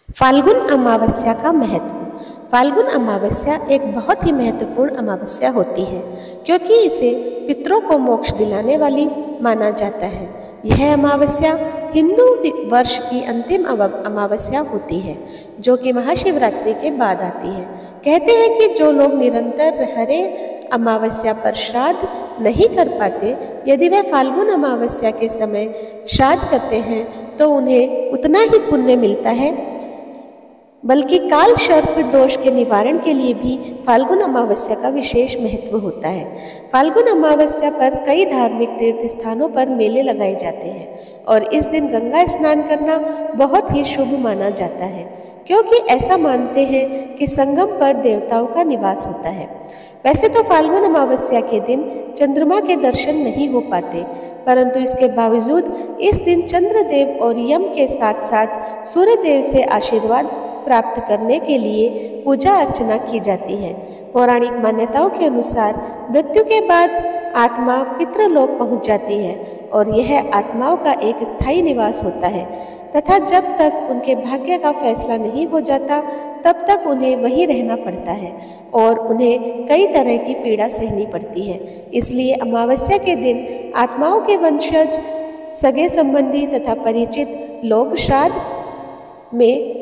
फाल्गुन अमावस्या का महत्व। फाल्गुन अमावस्या एक बहुत ही महत्वपूर्ण अमावस्या होती है क्योंकि इसे पितरों को मोक्ष दिलाने वाली माना जाता है। यह अमावस्या हिंदू वर्ष की अंतिम अमावस्या होती है जो कि महाशिवरात्रि के बाद आती है। कहते हैं कि जो लोग निरंतर हरे अमावस्या पर श्राद्ध नहीं कर पाते, यदि वह फाल्गुन अमावस्या के समय श्राद्ध करते हैं तो उन्हें उतना ही पुण्य मिलता है, बल्कि काल सर्प दोष के निवारण के लिए भी फाल्गुन अमावस्या का विशेष महत्व होता है। फाल्गुन अमावस्या पर कई धार्मिक तीर्थ स्थानों पर मेले लगाए जाते हैं और इस दिन गंगा स्नान करना बहुत ही शुभ माना जाता है क्योंकि ऐसा मानते हैं कि संगम पर देवताओं का निवास होता है। वैसे तो फाल्गुन अमावस्या के दिन चंद्रमा के दर्शन नहीं हो पाते, परंतु इसके बावजूद इस दिन चंद्रदेव और यम के साथ साथ सूर्यदेव से आशीर्वाद प्राप्त करने के लिए पूजा अर्चना की जाती है। पौराणिक मान्यताओं के अनुसार मृत्यु के बाद आत्मा पितृलोक पहुंच जाती है और यह आत्माओं का एक स्थायी निवास होता है तथा जब तक उनके भाग्य का फैसला नहीं हो जाता तब तक उन्हें वहीं रहना पड़ता है और उन्हें कई तरह की पीड़ा सहनी पड़ती है। इसलिए अमावस्या के दिन आत्माओं के वंशज, सगे संबंधी तथा परिचित लोग श्राद्ध में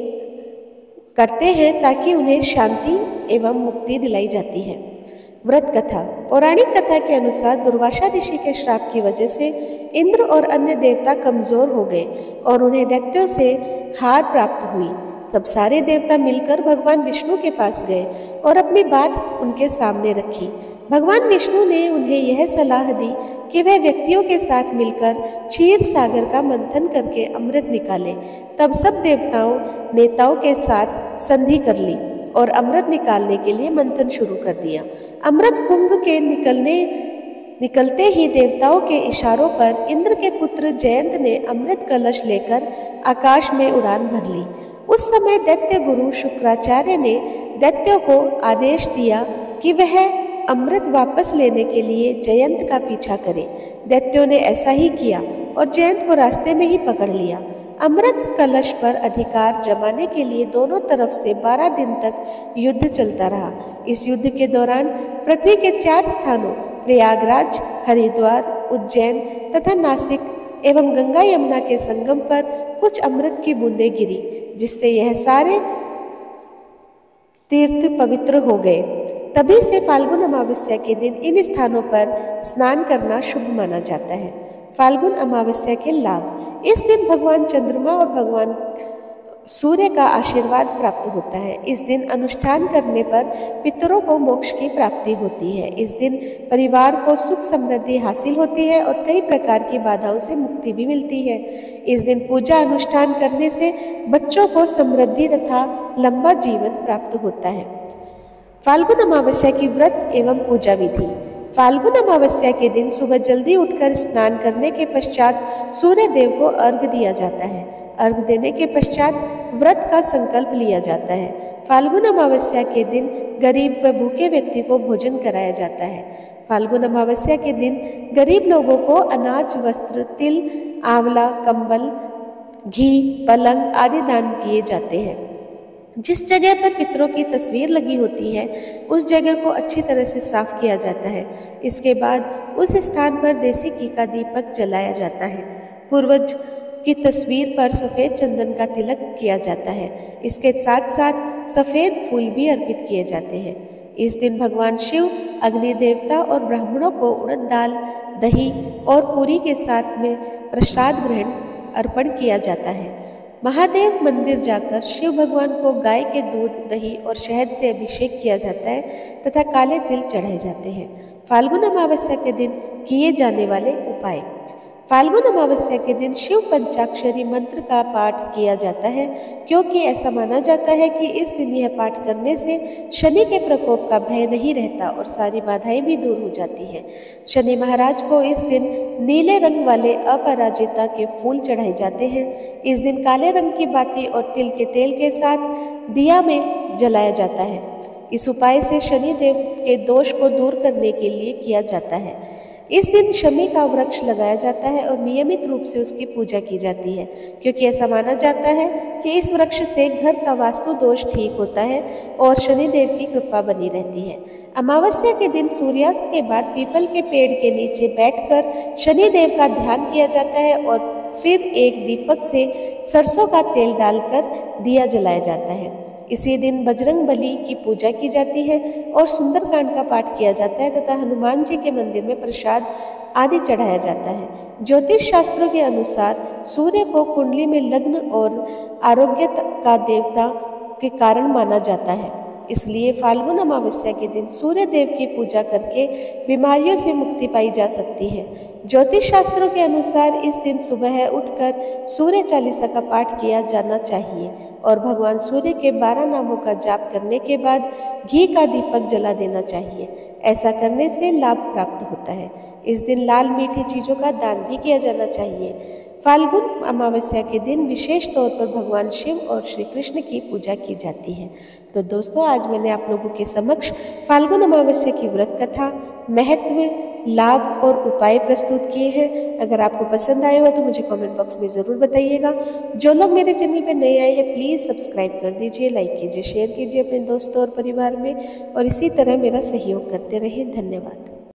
करते हैं ताकि उन्हें शांति एवं मुक्ति दिलाई जाती है। व्रत कथा। पौराणिक कथा के अनुसार दुर्वासा ऋषि के श्राप की वजह से इंद्र और अन्य देवता कमजोर हो गए और उन्हें दैत्यों से हार प्राप्त हुई। तब सारे देवता मिलकर भगवान विष्णु के पास गए और अपनी बात उनके सामने रखी। भगवान विष्णु ने उन्हें यह सलाह दी कि वह व्यक्तियों के साथ मिलकर क्षीर सागर का मंथन करके अमृत निकालें। तब सब देवताओं नेताओं के साथ संधि कर ली और अमृत निकालने के लिए मंथन शुरू कर दिया। अमृत कुंभ के निकलते ही देवताओं के इशारों पर इंद्र के पुत्र जयंत ने अमृत कलश लेकर आकाश में उड़ान भर ली। उस समय दैत्य गुरु शुक्राचार्य ने दैत्यों को आदेश दिया कि वह अमृत वापस लेने के लिए जयंत का पीछा करे। दैत्यों ने ऐसा ही किया और जयंत को रास्ते में ही पकड़ लिया। अमृत कलश पर अधिकार जमाने के लिए दोनों तरफ से 12 दिन तक युद्ध चलता रहा। इस युद्ध के दौरान पृथ्वी के 4 स्थानों प्रयागराज, हरिद्वार, उज्जैन तथा नासिक एवं गंगा यमुना के संगम पर कुछ अमृत की बूंदें गिरी, जिससे यह सारे तीर्थ पवित्र हो गए। तभी से फाल्गुन अमावस्या के दिन इन स्थानों पर स्नान करना शुभ माना जाता है। फाल्गुन अमावस्या के लाभ। इस दिन भगवान चंद्रमा और भगवान सूर्य का आशीर्वाद प्राप्त होता है। इस दिन अनुष्ठान करने पर पितरों को मोक्ष की प्राप्ति होती है। इस दिन परिवार को सुख समृद्धि हासिल होती है और कई प्रकार की बाधाओं से मुक्ति भी मिलती है। इस दिन पूजा अनुष्ठान करने से बच्चों को समृद्धि तथा लंबा जीवन प्राप्त होता है। फाल्गुन अमावस्या की व्रत एवं पूजा विधि। फाल्गुन अमावस्या के दिन सुबह जल्दी उठकर स्नान करने के पश्चात सूर्य देव को अर्घ्य दिया जाता है। अर्घ्य देने के पश्चात व्रत का संकल्प लिया जाता है। फाल्गुन अमावस्या के दिन गरीब व भूखे व्यक्ति को भोजन कराया जाता है। फाल्गुन अमावस्या के दिन गरीब लोगों को अनाज, वस्त्र, तिल, आंवला, कंबल, घी, पलंग आदि दान किए जाते हैं। जिस जगह पर पितरों की तस्वीर लगी होती है उस जगह को अच्छी तरह से साफ किया जाता है। इसके बाद उस स्थान पर देसी घी का दीपक जलाया जाता है। पूर्वज की तस्वीर पर सफ़ेद चंदन का तिलक किया जाता है। इसके साथ साथ सफ़ेद फूल भी अर्पित किए जाते हैं। इस दिन भगवान शिव, अग्नि देवता और ब्राह्मणों को उड़द दाल, दही और पूरी के साथ में प्रसाद ग्रहण अर्पण किया जाता है। महादेव मंदिर जाकर शिव भगवान को गाय के दूध, दही और शहद से अभिषेक किया जाता है तथा काले तिल चढ़ाए जाते हैं। फाल्गुन अमावस्या के दिन किए जाने वाले उपाय। फाल्गुन अमावस्या के दिन शिव पंचाक्षरी मंत्र का पाठ किया जाता है क्योंकि ऐसा माना जाता है कि इस दिन यह पाठ करने से शनि के प्रकोप का भय नहीं रहता और सारी बाधाएं भी दूर हो जाती हैं। शनि महाराज को इस दिन नीले रंग वाले अपराजिता के फूल चढ़ाए जाते हैं। इस दिन काले रंग की बाती और तिल के तेल के साथ दिया में जलाया जाता है। इस उपाय से शनि देव के दोष को दूर करने के लिए किया जाता है। इस दिन शमी का वृक्ष लगाया जाता है और नियमित रूप से उसकी पूजा की जाती है, क्योंकि ऐसा माना जाता है कि इस वृक्ष से घर का वास्तु दोष ठीक होता है और शनिदेव की कृपा बनी रहती है। अमावस्या के दिन सूर्यास्त के बाद पीपल के पेड़ के नीचे बैठकर शनिदेव का ध्यान किया जाता है और फिर एक दीपक से सरसों का तेल डालकर दिया जलाया जाता है। इसी दिन बजरंग बली की पूजा की जाती है और सुंदरकांड का पाठ किया जाता है तथा हनुमान जी के मंदिर में प्रसाद आदि चढ़ाया जाता है। ज्योतिष शास्त्रों के अनुसार सूर्य को कुंडली में लग्न और आरोग्य का देवता के कारण माना जाता है, इसलिए फाल्गुन अमावस्या के दिन सूर्य देव की पूजा करके बीमारियों से मुक्ति पाई जा सकती है। ज्योतिष शास्त्रों के अनुसार इस दिन सुबह उठकर सूर्य चालीसा का पाठ किया जाना चाहिए और भगवान सूर्य के 12 नामों का जाप करने के बाद घी का दीपक जला देना चाहिए। ऐसा करने से लाभ प्राप्त होता है। इस दिन लाल मीठी चीज़ों का दान भी किया जाना चाहिए। फाल्गुन अमावस्या के दिन विशेष तौर पर भगवान शिव और श्री कृष्ण की पूजा की जाती है। तो दोस्तों, आज मैंने आप लोगों के समक्ष फाल्गुन अमावस्या की व्रत कथा, महत्व, लाभ और उपाय प्रस्तुत किए हैं। अगर आपको पसंद आए हो तो मुझे कमेंट बॉक्स में ज़रूर बताइएगा। जो लोग मेरे चैनल पर नए आए हैं प्लीज़ सब्सक्राइब कर दीजिए, लाइक कीजिए, शेयर कीजिए अपने दोस्तों और परिवार में और इसी तरह मेरा सहयोग करते रहें। धन्यवाद।